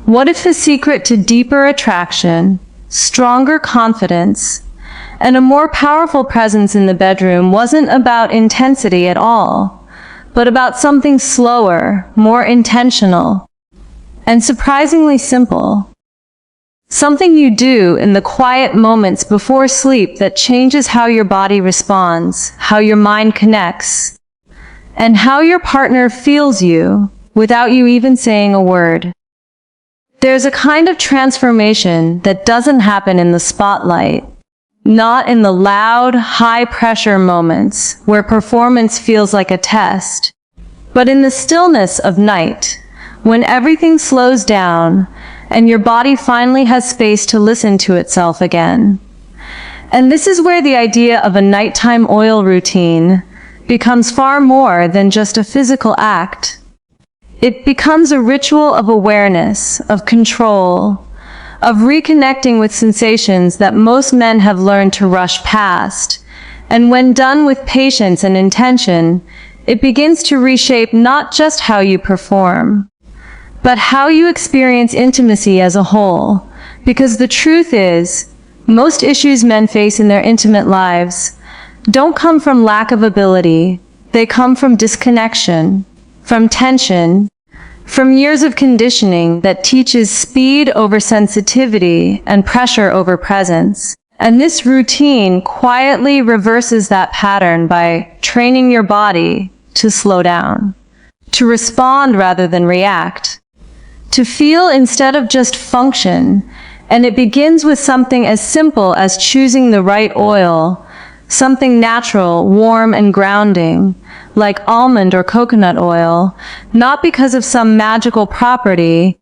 What if the secret to deeper attraction, stronger confidence, and a more powerful presence in the bedroom wasn't about intensity at all, but about something slower, more intentional, and surprisingly simple? Something you do in the quiet moments before sleep that changes how your body responds, how your mind connects, and how your partner feels you without you even saying a word. There's a kind of transformation that doesn't happen in the spotlight, not in the loud, high-pressure moments where performance feels like a test, but in the stillness of night, when everything slows down and your body finally has space to listen to itself again. And this is where the idea of a nighttime oil routine becomes far more than just a physical act. It becomes a ritual of awareness, of control, of reconnecting with sensations that most men have learned to rush past. And when done with patience and intention, it begins to reshape not just how you perform, but how you experience intimacy as a whole. Because the truth is, most issues men face in their intimate lives don't come from lack of ability. They come from disconnection, from tension, from years of conditioning that teaches speed over sensitivity and pressure over presence. And this routine quietly reverses that pattern by training your body to slow down, to respond rather than react, to feel instead of just function. And it begins with something as simple as choosing the right oil, something natural, warm, and grounding, like almond or coconut oil, not because of some magical property,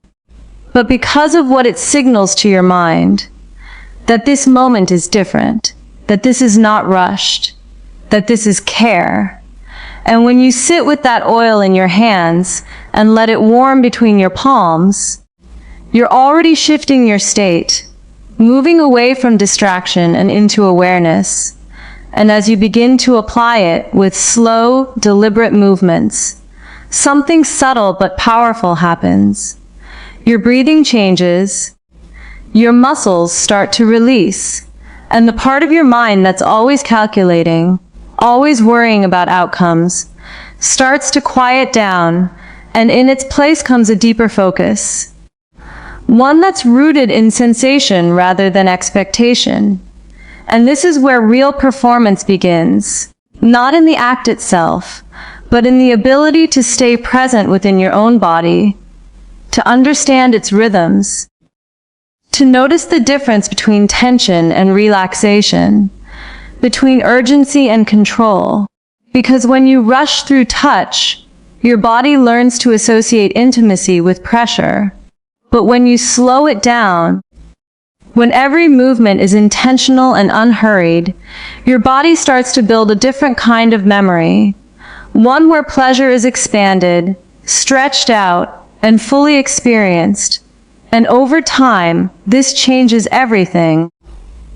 but because of what it signals to your mind. That this moment is different, that this is not rushed, that this is care. And when you sit with that oil in your hands and let it warm between your palms, you're already shifting your state, moving away from distraction and into awareness. And as you begin to apply it with slow, deliberate movements, something subtle but powerful happens. Your breathing changes, your muscles start to release, and the part of your mind that's always calculating, always worrying about outcomes, starts to quiet down, and in its place comes a deeper focus. One that's rooted in sensation rather than expectation. And this is where real performance begins, not in the act itself, but in the ability to stay present within your own body, to understand its rhythms, to notice the difference between tension and relaxation, between urgency and control. Because when you rush through touch, your body learns to associate intimacy with pressure. But when you slow it down, when every movement is intentional and unhurried, your body starts to build a different kind of memory, one where pleasure is expanded, stretched out, and fully experienced. And over time, this changes everything.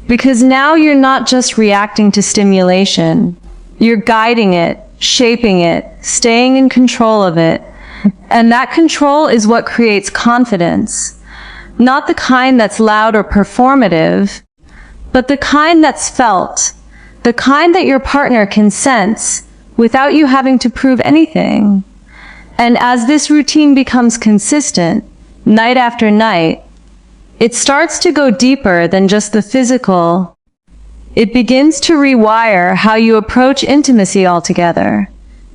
Because now you're not just reacting to stimulation, you're guiding it, shaping it, staying in control of it. And that control is what creates confidence. Not the kind that's loud or performative, but the kind that's felt, the kind that your partner can sense without you having to prove anything. And as this routine becomes consistent, night after night, it starts to go deeper than just the physical. It begins to rewire how you approach intimacy altogether,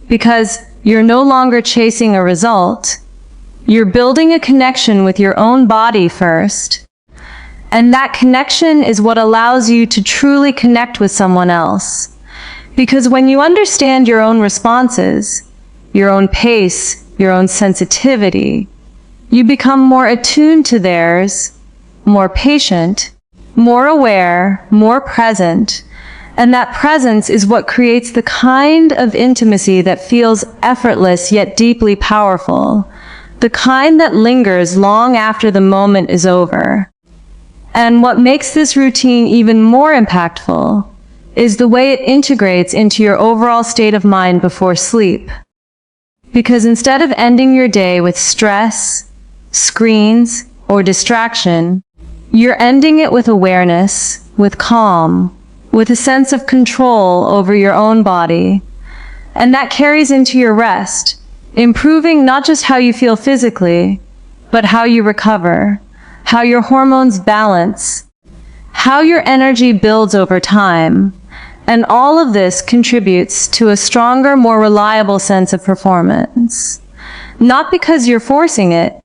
because you're no longer chasing a result. You're building a connection with your own body first, and that connection is what allows you to truly connect with someone else. Because when you understand your own responses, your own pace, your own sensitivity, you become more attuned to theirs, more patient, more aware, more present, and that presence is what creates the kind of intimacy that feels effortless yet deeply powerful. The kind that lingers long after the moment is over. And what makes this routine even more impactful is the way it integrates into your overall state of mind before sleep. Because instead of ending your day with stress, screens, or distraction, you're ending it with awareness, with calm, with a sense of control over your own body. And that carries into your rest, improving not just how you feel physically, but how you recover, how your hormones balance, how your energy builds over time. And all of this contributes to a stronger, more reliable sense of performance. Not because you're forcing it,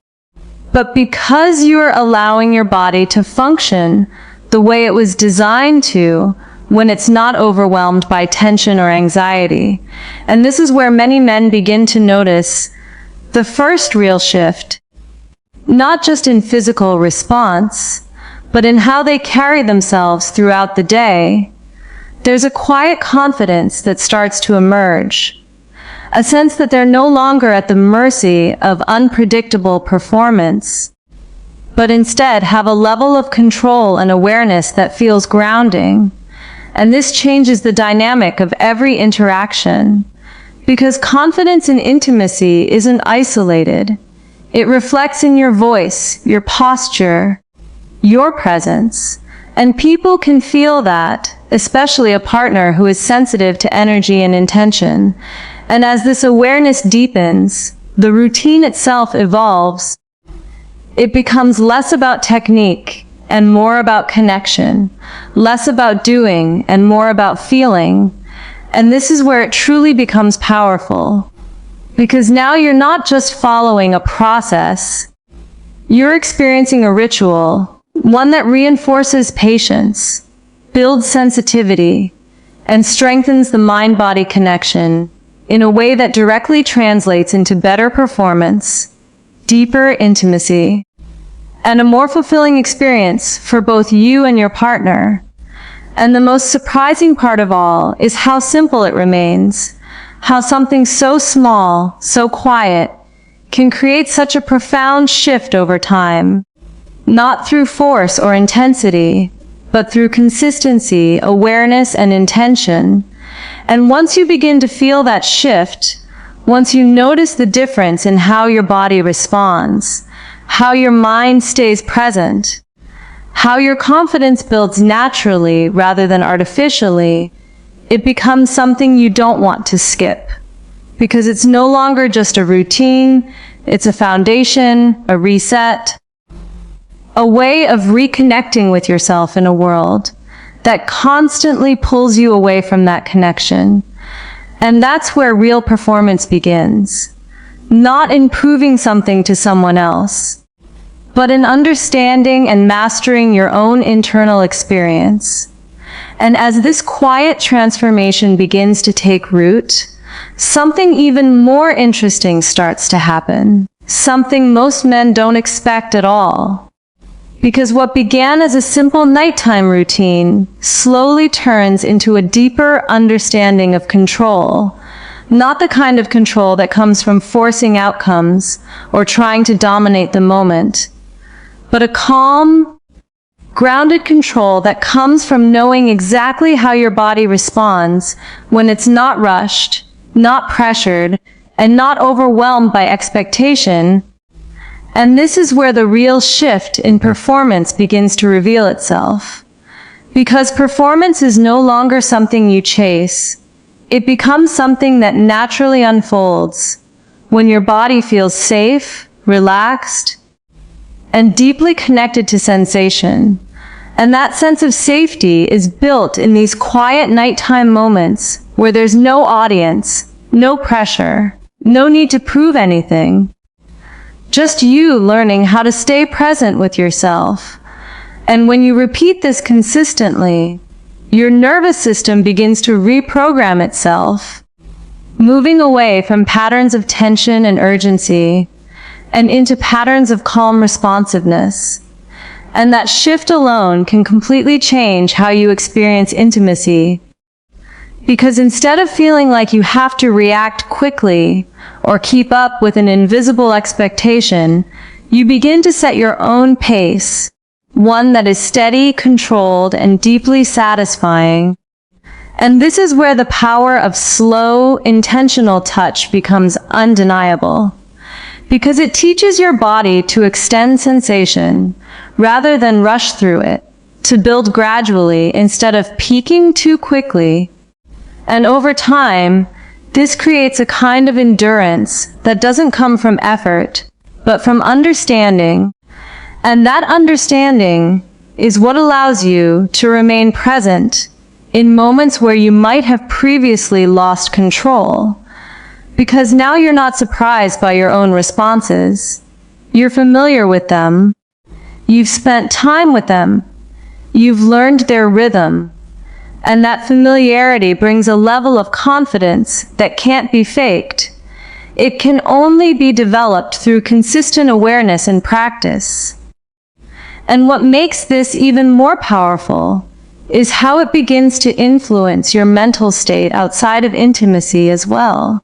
but because you are allowing your body to function the way it was designed to when it's not overwhelmed by tension or anxiety. And this is where many men begin to notice the first real shift, not just in physical response, but in how they carry themselves throughout the day. There's a quiet confidence that starts to emerge, a sense that they're no longer at the mercy of unpredictable performance, but instead have a level of control and awareness that feels grounding. And this changes the dynamic of every interaction, because confidence in intimacy isn't isolated. It reflects in your voice, your posture, your presence, and people can feel that, especially a partner who is sensitive to energy and intention. And as this awareness deepens, the routine itself evolves. It becomes less about technique and more about connection, less about doing and more about feeling. And this is where it truly becomes powerful. Because now you're not just following a process, you're experiencing a ritual, one that reinforces patience, builds sensitivity, and strengthens the mind-body connection in a way that directly translates into better performance, deeper intimacy, and a more fulfilling experience for both you and your partner. And the most surprising part of all is how simple it remains, how something so small, so quiet, can create such a profound shift over time, not through force or intensity, but through consistency, awareness, and intention. And once you begin to feel that shift, once you notice the difference in how your body responds, how your mind stays present, how your confidence builds naturally rather than artificially, it becomes something you don't want to skip. Because it's no longer just a routine, it's a foundation, a reset, a way of reconnecting with yourself in a world that constantly pulls you away from that connection. And that's where real performance begins. Not in proving something to someone else, but in understanding and mastering your own internal experience. And as this quiet transformation begins to take root, something even more interesting starts to happen. Something most men don't expect at all. Because what began as a simple nighttime routine slowly turns into a deeper understanding of control. Not the kind of control that comes from forcing outcomes or trying to dominate the moment, but a calm, grounded control that comes from knowing exactly how your body responds when it's not rushed, not pressured, and not overwhelmed by expectation. And this is where the real shift in performance begins to reveal itself. Because performance is no longer something you chase. It becomes something that naturally unfolds when your body feels safe, relaxed, and deeply connected to sensation. And that sense of safety is built in these quiet nighttime moments where there's no audience, no pressure, no need to prove anything. Just you learning how to stay present with yourself. And when you repeat this consistently, your nervous system begins to reprogram itself, moving away from patterns of tension and urgency and into patterns of calm responsiveness. And that shift alone can completely change how you experience intimacy. Because instead of feeling like you have to react quickly or keep up with an invisible expectation, you begin to set your own pace, one that is steady, controlled, and deeply satisfying. And this is where the power of slow, intentional touch becomes undeniable. because it teaches your body to extend sensation rather than rush through it, to build gradually instead of peaking too quickly. And over time, this creates a kind of endurance that doesn't come from effort, but from understanding. And that understanding is what allows you to remain present in moments where you might have previously lost control. Because now you're not surprised by your own responses. You're familiar with them. You've spent time with them. You've learned their rhythm. And that familiarity brings a level of confidence that can't be faked. It can only be developed through consistent awareness and practice. And what makes this even more powerful is how it begins to influence your mental state outside of intimacy as well.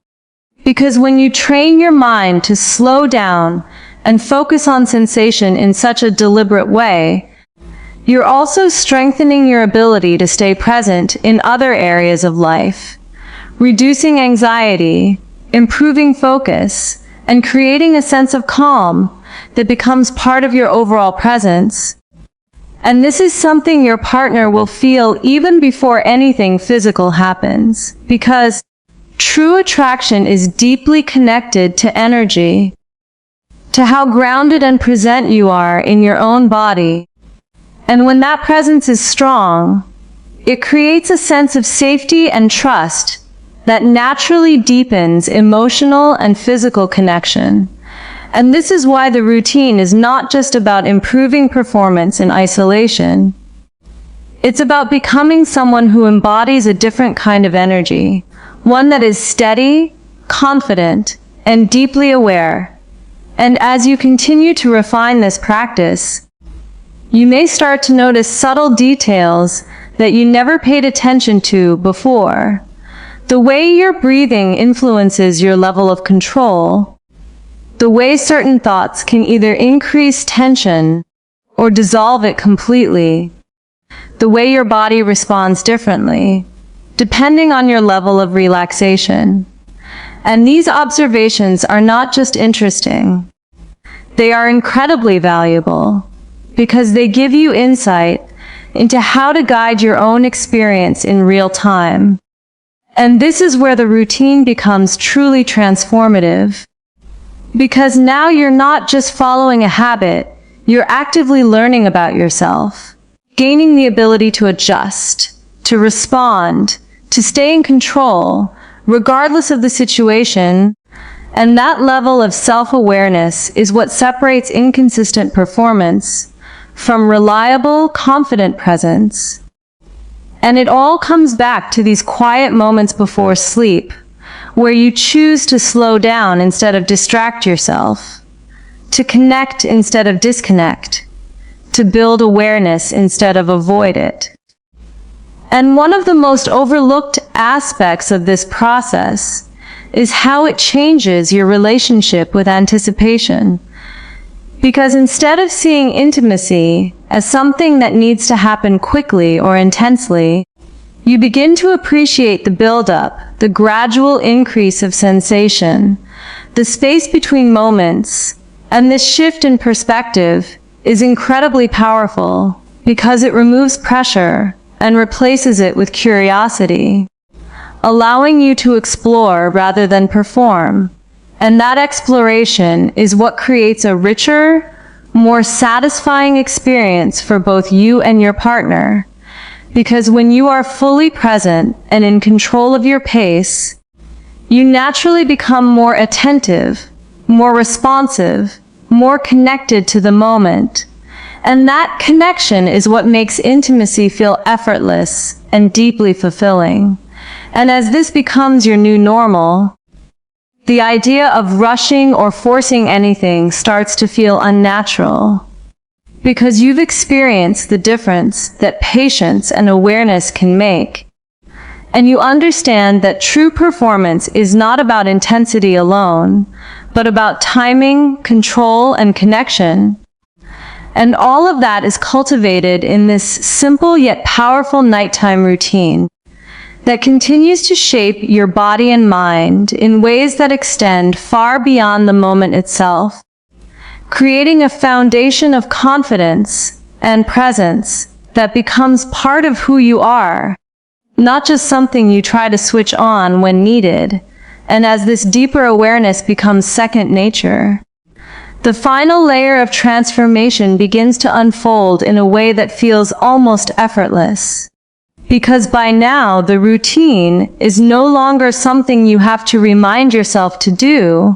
Because when you train your mind to slow down and focus on sensation in such a deliberate way, you're also strengthening your ability to stay present in other areas of life, reducing anxiety, improving focus, and creating a sense of calm that becomes part of your overall presence. And this is something your partner will feel even before anything physical happens, because true attraction is deeply connected to energy, to how grounded and present you are in your own body. And when that presence is strong, it creates a sense of safety and trust that naturally deepens emotional and physical connection. And this is why the routine is not just about improving performance in isolation. It's about becoming someone who embodies a different kind of energy, one that is steady, confident, and deeply aware. And as you continue to refine this practice, you may start to notice subtle details that you never paid attention to before. The way your breathing influences your level of control, the way certain thoughts can either increase tension or dissolve it completely, the way your body responds differently, depending on your level of relaxation. And these observations are not just interesting. They are incredibly valuable because they give you insight into how to guide your own experience in real time. And this is where the routine becomes truly transformative. Because now you're not just following a habit, you're actively learning about yourself, gaining the ability to adjust, to respond, to stay in control, regardless of the situation. And that level of self-awareness is what separates inconsistent performance from reliable, confident presence. And it all comes back to these quiet moments before sleep, where you choose to slow down instead of distract yourself, to connect instead of disconnect, to build awareness instead of avoid it. And one of the most overlooked aspects of this process is how it changes your relationship with anticipation. Because instead of seeing intimacy as something that needs to happen quickly or intensely, you begin to appreciate the build-up, the gradual increase of sensation, the space between moments. And this shift in perspective is incredibly powerful because it removes pressure and replaces it with curiosity, allowing you to explore rather than perform. And that exploration is what creates a richer, more satisfying experience for both you and your partner. Because when you are fully present and in control of your pace, you naturally become more attentive, more responsive, more connected to the moment. And that connection is what makes intimacy feel effortless and deeply fulfilling. And as this becomes your new normal, the idea of rushing or forcing anything starts to feel unnatural, because you've experienced the difference that patience and awareness can make. And you understand that true performance is not about intensity alone, but about timing, control, and connection. And all of that is cultivated in this simple yet powerful nighttime routine. that continues to shape your body and mind in ways that extend far beyond the moment itself, creating a foundation of confidence and presence that becomes part of who you are, not just something you try to switch on when needed. And as this deeper awareness becomes second nature, the final layer of transformation begins to unfold in a way that feels almost effortless. Because by now, the routine is no longer something you have to remind yourself to do.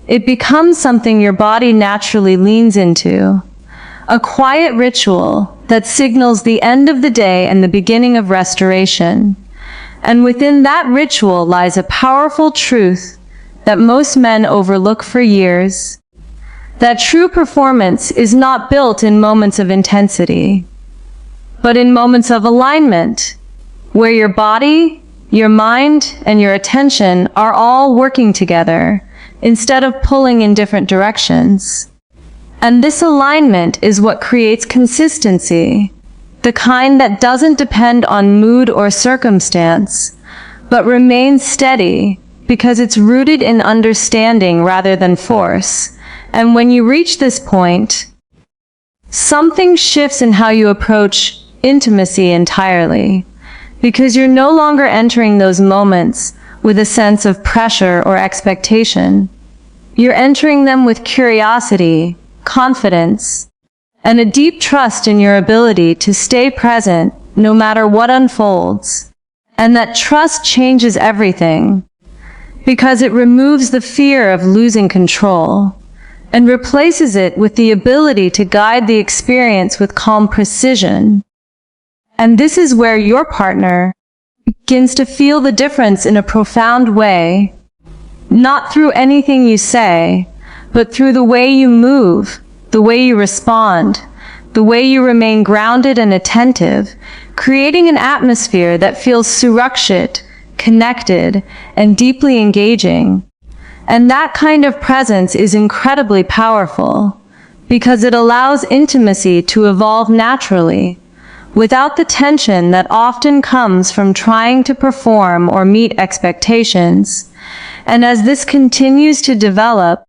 It becomes something your body naturally leans into, a quiet ritual that signals the end of the day and the beginning of restoration. And within that ritual lies a powerful truth that most men overlook for years: that true performance is not built in moments of intensity, but in moments of alignment, where your body, your mind, and your attention are all working together, instead of pulling in different directions. And this alignment is what creates consistency, the kind that doesn't depend on mood or circumstance, but remains steady because it's rooted in understanding rather than force. And when you reach this point, something shifts in how you approach intimacy entirely, because you're no longer entering those moments with a sense of pressure or expectation. You're entering them with curiosity, confidence, and a deep trust in your ability to stay present no matter what unfolds. And that trust changes everything, because it removes the fear of losing control and replaces it with the ability to guide the experience with calm precision. And this is where your partner begins to feel the difference in a profound way, not through anything you say, but through the way you move, the way you respond, the way you remain grounded and attentive, creating an atmosphere that feels surakshit, connected, and deeply engaging. And that kind of presence is incredibly powerful, because it allows intimacy to evolve naturally, without the tension that often comes from trying to perform or meet expectations. And as this continues to develop,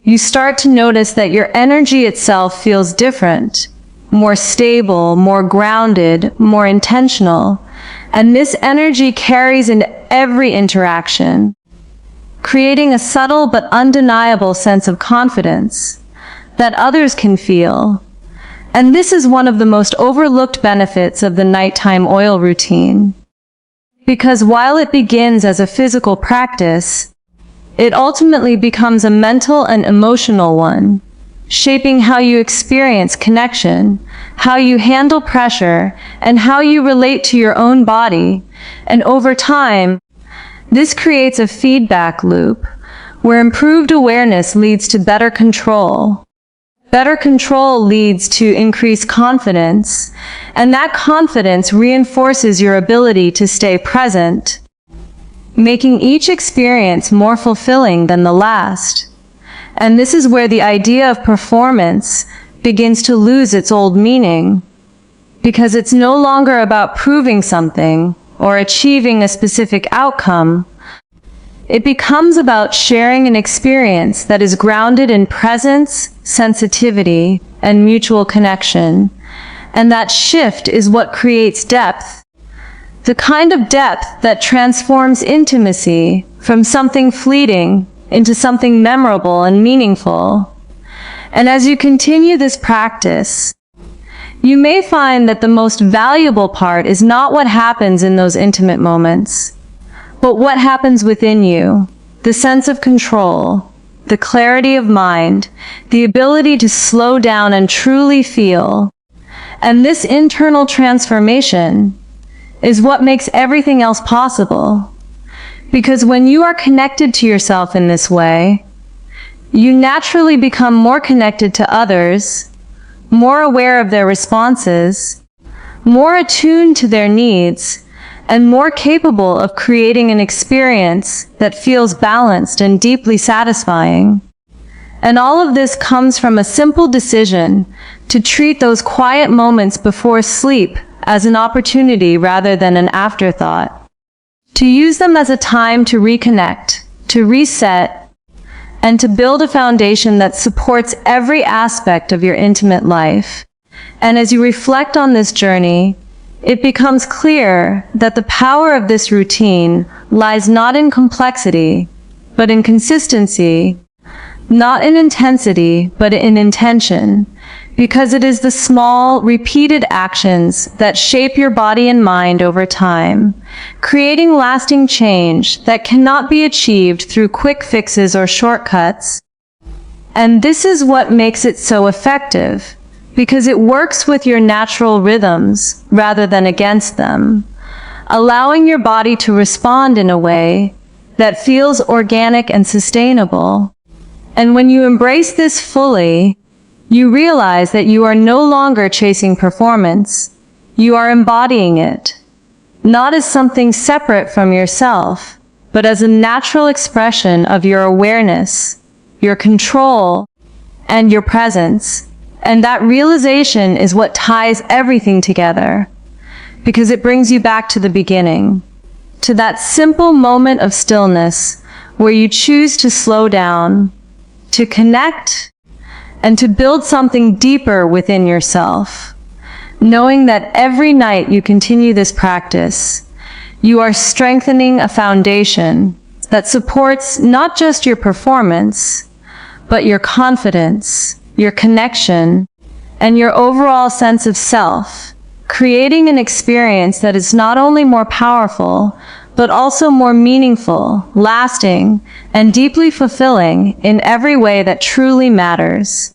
you start to notice that your energy itself feels different, more stable, more grounded, more intentional. And this energy carries into every interaction, creating a subtle but undeniable sense of confidence that others can feel. And this is one of the most overlooked benefits of the nighttime oil routine. Because while it begins as a physical practice, it ultimately becomes a mental and emotional one, shaping how you experience connection, how you handle pressure, and how you relate to your own body. And over time, this creates a feedback loop where improved awareness leads to better control. Better control leads to increased confidence, and that confidence reinforces your ability to stay present, making each experience more fulfilling than the last. And this is where the idea of performance begins to lose its old meaning, because it's no longer about proving something or achieving a specific outcome. It becomes about sharing an experience that is grounded in presence, sensitivity, and mutual connection. And that shift is what creates depth. The kind of depth that transforms intimacy from something fleeting into something memorable and meaningful. And as you continue this practice, you may find that the most valuable part is not what happens in those intimate moments, but what happens within you, the sense of control, the clarity of mind, the ability to slow down and truly feel. And this internal transformation is what makes everything else possible. Because when you are connected to yourself in this way, you naturally become more connected to others, more aware of their responses, more attuned to their needs, and more capable of creating an experience that feels balanced and deeply satisfying. And all of this comes from a simple decision to treat those quiet moments before sleep as an opportunity rather than an afterthought. to use them as a time to reconnect, to reset, and to build a foundation that supports every aspect of your intimate life. And as you reflect on this journey, it becomes clear that the power of this routine lies not in complexity, but in consistency, not in intensity, but in intention, because it is the small, repeated actions that shape your body and mind over time, creating lasting change that cannot be achieved through quick fixes or shortcuts. And this is what makes it so effective, because it works with your natural rhythms rather than against them, allowing your body to respond in a way that feels organic and sustainable. And when you embrace this fully, you realize that you are no longer chasing performance. You are embodying it, not as something separate from yourself, but as a natural expression of your awareness, your control, and your presence. And that realization is what ties everything together, because it brings you back to the beginning, to that simple moment of stillness where you choose to slow down, to connect, and to build something deeper within yourself. Knowing that every night you continue this practice, you are strengthening a foundation that supports not just your performance, but your confidence, your connection, and your overall sense of self, creating an experience that is not only more powerful, but also more meaningful, lasting, and deeply fulfilling in every way that truly matters.